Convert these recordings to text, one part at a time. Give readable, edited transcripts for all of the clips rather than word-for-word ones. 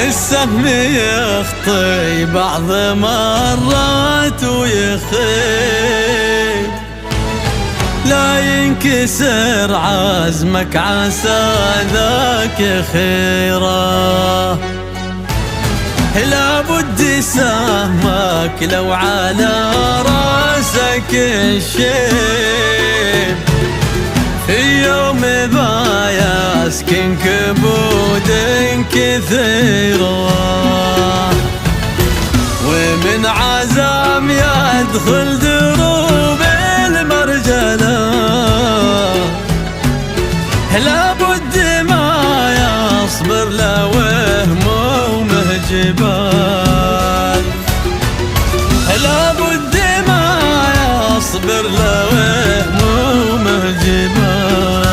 السهم يخطي بعض مرات ويخيب، لا ينكسر عزمك عسى ذاك خيره. لابد سهمك لو على راسك الشيب، في يوم ذا يسكن كبود كثيرة، ومن عزم يدخل دروب المرجلة. لابد ما يصبر له همومه جبال، لابد ما يصبر له همومه جبال.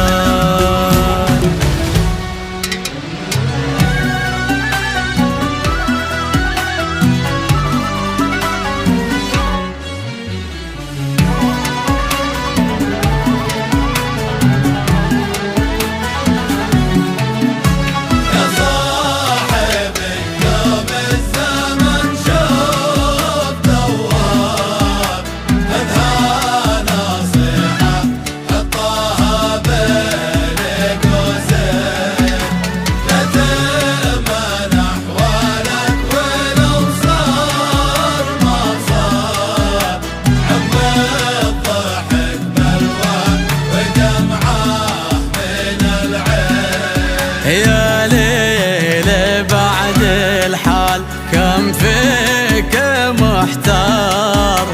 يا ليل بعد الحال كم فيك محتار،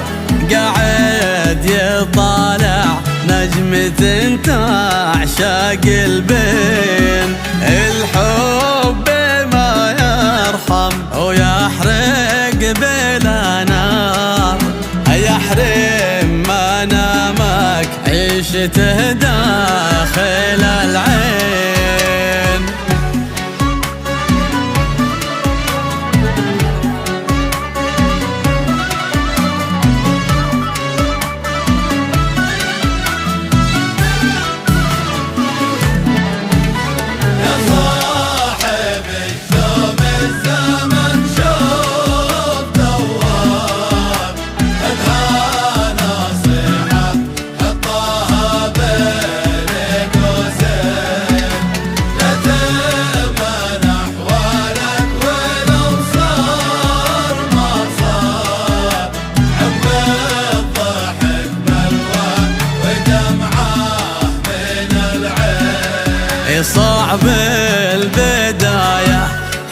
قاعد يطالع نجمة تعشق البين. الحب ما يرحم ويحرق بلا نار، يحرم منامك عيشته داخل العين. صعب البداية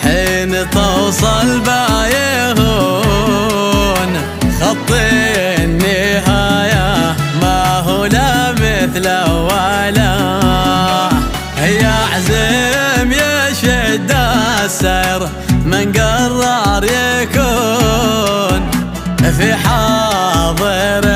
حين توصل بايهون، خط النهاية ما هو لا مثل ولا. يعزم يشد السير من قرار يكون في حاضر